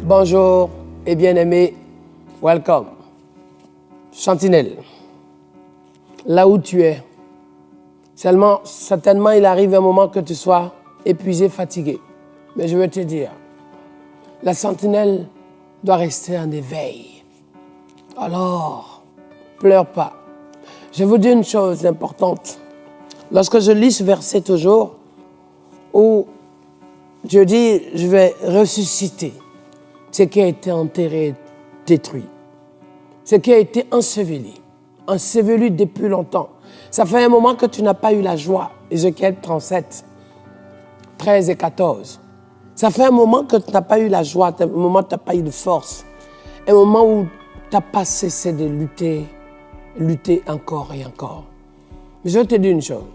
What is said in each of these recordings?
Bonjour et bien-aimé, welcome. Sentinelle, là où tu es, certainement il arrive un moment que tu sois épuisé, fatigué. Mais je veux te dire, la sentinelle doit rester en éveil. Alors, pleure pas. Je vous dis une chose importante. Lorsque je lis ce verset toujours, où Dieu dit, je vais ressusciter ce qui a été enterré, détruit. Ce qui a été enseveli depuis longtemps. Ça fait un moment que tu n'as pas eu la joie. Ézéchiel 37, 13 et 14. Ça fait un moment que tu n'as pas eu la joie, un moment où tu n'as pas eu de force. Un moment où tu n'as pas cessé de lutter encore et encore. Mais je vais te dire une chose.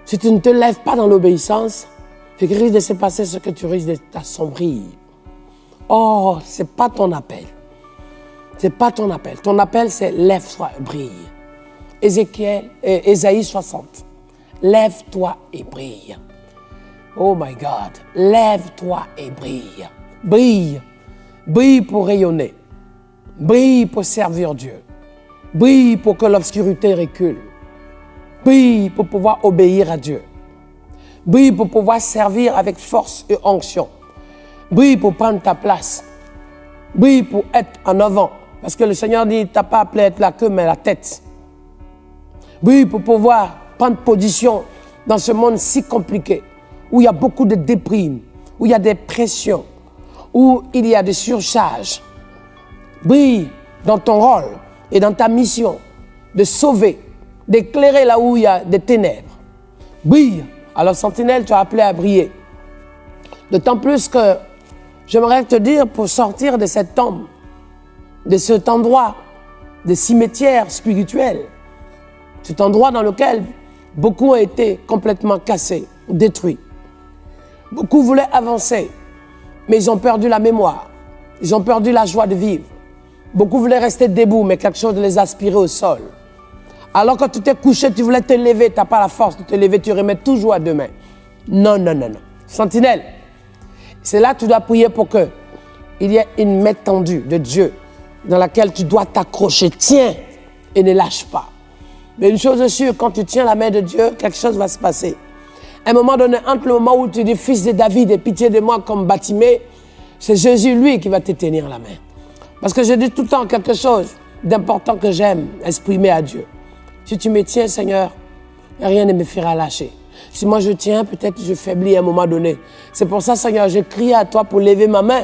Si tu ne te lèves pas dans l'obéissance, il risque de se passer ce que tu risques de t'assombrir. Oh, ce n'est pas ton appel. Ce n'est pas ton appel. Ton appel, c'est lève-toi, brille. Ésaïe 60. Lève-toi et brille. Oh my God. Lève-toi et brille. Brille. Brille pour rayonner. Brille pour servir Dieu. Brille pour que l'obscurité recule. Brille pour pouvoir obéir à Dieu. Brille pour pouvoir servir avec force et onction. Brille pour prendre ta place. Brille pour être en avant. Parce que le Seigneur dit, tu n'as pas appelé à être la queue, mais la tête. Brille pour pouvoir prendre position dans ce monde si compliqué, où il y a beaucoup de déprimes, où il y a des pressions, où il y a des surcharges. Brille dans ton rôle et dans ta mission de sauver, d'éclairer là où il y a des ténèbres. Brille. Alors, sentinelle, tu as appelé à briller. D'autant plus que j'aimerais te dire, pour sortir de cette tombe, de cet endroit de cimetière spirituel, cet endroit dans lequel beaucoup ont été complètement cassés, détruits. Beaucoup voulaient avancer, mais ils ont perdu la mémoire. Ils ont perdu la joie de vivre. Beaucoup voulaient rester debout, mais quelque chose les aspirait au sol. Alors que tu t'es couché, tu voulais te lever, tu n'as pas la force de te lever, tu remets toujours à demain. Non. Sentinelle, c'est là que tu dois prier pour qu'il y ait une main tendue de Dieu dans laquelle tu dois t'accrocher. Tiens et ne lâche pas. Mais une chose est sûre, quand tu tiens la main de Dieu, quelque chose va se passer. À un moment donné, entre le moment où tu dis, fils de David, aie pitié de moi comme Batimée, c'est Jésus, lui, qui va te tenir la main. Parce que je dis tout le temps quelque chose d'important que j'aime exprimer à Dieu. Si tu me tiens, Seigneur, rien ne me fera lâcher. Si moi je tiens, peut-être je faiblis à un moment donné. C'est pour ça, Seigneur, je crie à toi pour lever ma main,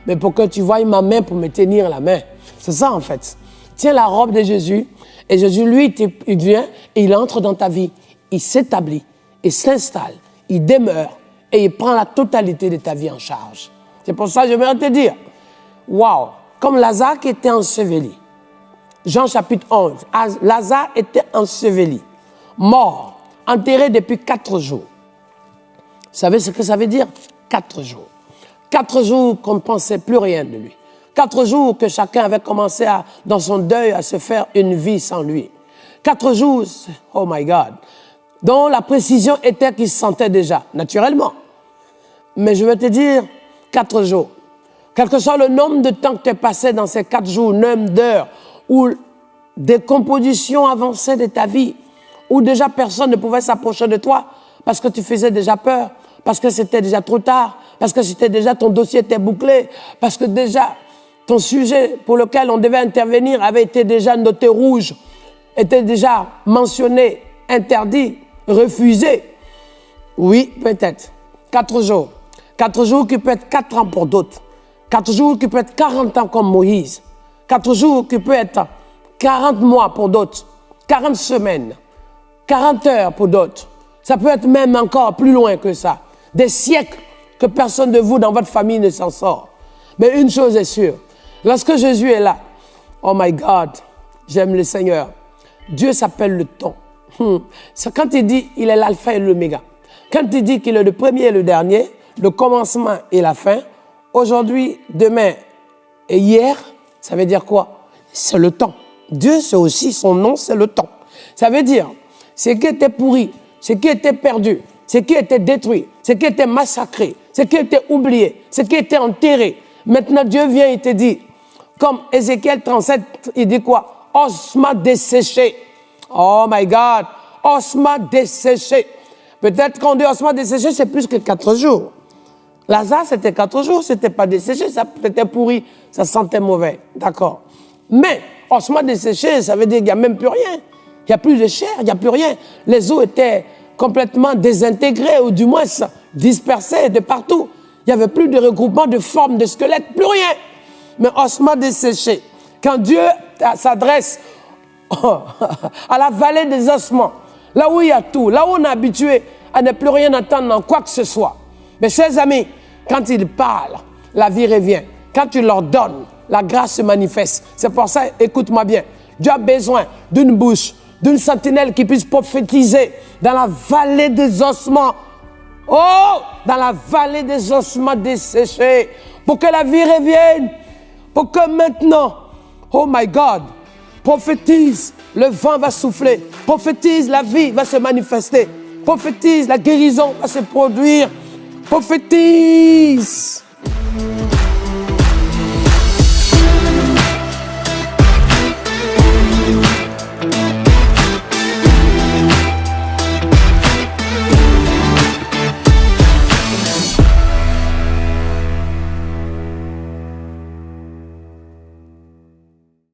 mais pour que tu voies ma main pour me tenir la main. C'est ça, en fait. Tiens la robe de Jésus, et Jésus, lui, il vient et il entre dans ta vie. Il s'établit, il s'installe, il demeure, et il prend la totalité de ta vie en charge. C'est pour ça que j'aimerais te dire, waouh, comme Lazare qui était enseveli. Jean chapitre 11, Lazare était enseveli, mort, enterré depuis 4 jours. Vous savez ce que ça veut dire? 4 jours. 4 jours qu'on ne pensait plus rien de lui. 4 jours que chacun avait commencé dans son deuil à se faire une vie sans lui. 4 jours, oh my God, dont la précision était qu'il se sentait déjà, naturellement. Mais je vais te dire, 4 jours. Quel que soit le nombre de temps que tu as passé dans ces 4 jours, nombre d'heures, où des compositions avançaient de ta vie, où déjà personne ne pouvait s'approcher de toi parce que tu faisais déjà peur, parce que c'était déjà trop tard, parce que c'était déjà ton dossier était bouclé, parce que déjà ton sujet pour lequel on devait intervenir avait été déjà noté rouge, était déjà mentionné, interdit, refusé. Oui, peut-être. 4 jours. 4 jours qui peut être 4 ans pour d'autres. 4 jours qui peut être 40 ans comme Moïse. 4 jours qui peut être 40 mois pour d'autres, 40 semaines, 40 heures pour d'autres. Ça peut être même encore plus loin que ça. Des siècles que personne de vous dans votre famille ne s'en sort. Mais une chose est sûre, lorsque Jésus est là, oh my God, j'aime le Seigneur. Dieu s'appelle le temps. C'est quand il dit il est l'alpha et l'oméga. Quand il dit qu'il est le premier et le dernier, le commencement et la fin, aujourd'hui, demain et hier, ça veut dire quoi? C'est le temps. Dieu, c'est aussi son nom, c'est le temps. Ça veut dire, ce qui était pourri, ce qui était perdu, ce qui était détruit, ce qui était massacré, ce qui était oublié, ce qui était enterré. Maintenant, Dieu vient et te dit, comme Ézéchiel 37, il dit quoi? Ossements desséchés. Oh my God, ossements desséchés. Peut-être qu'on dit ossements desséchés, c'est plus que 4 jours. Lazare, c'était 4 jours, c'était pas desséché, ça était pourri, ça sentait mauvais. D'accord. Mais, ossements desséchés, ça veut dire qu'il n'y a même plus rien. Il n'y a plus de chair, il n'y a plus rien. Les os étaient complètement désintégrés, ou du moins dispersés de partout. Il n'y avait plus de regroupement de formes de squelettes, plus rien. Mais ossements desséchés. Quand Dieu s'adresse à la vallée des ossements, là où il y a tout, là où on est habitué à ne plus rien attendre dans quoi que ce soit. Mes chers amis, quand il parle, la vie revient. Quand tu leur donnes, la grâce se manifeste. C'est pour ça, écoute-moi bien, Dieu a besoin d'une bouche, d'une sentinelle qui puisse prophétiser dans la vallée des ossements. Oh, dans la vallée des ossements desséchés, pour que la vie revienne, pour que maintenant, oh my God, prophétise, le vent va souffler, prophétise, la vie va se manifester, prophétise, la guérison va se produire, prophétise.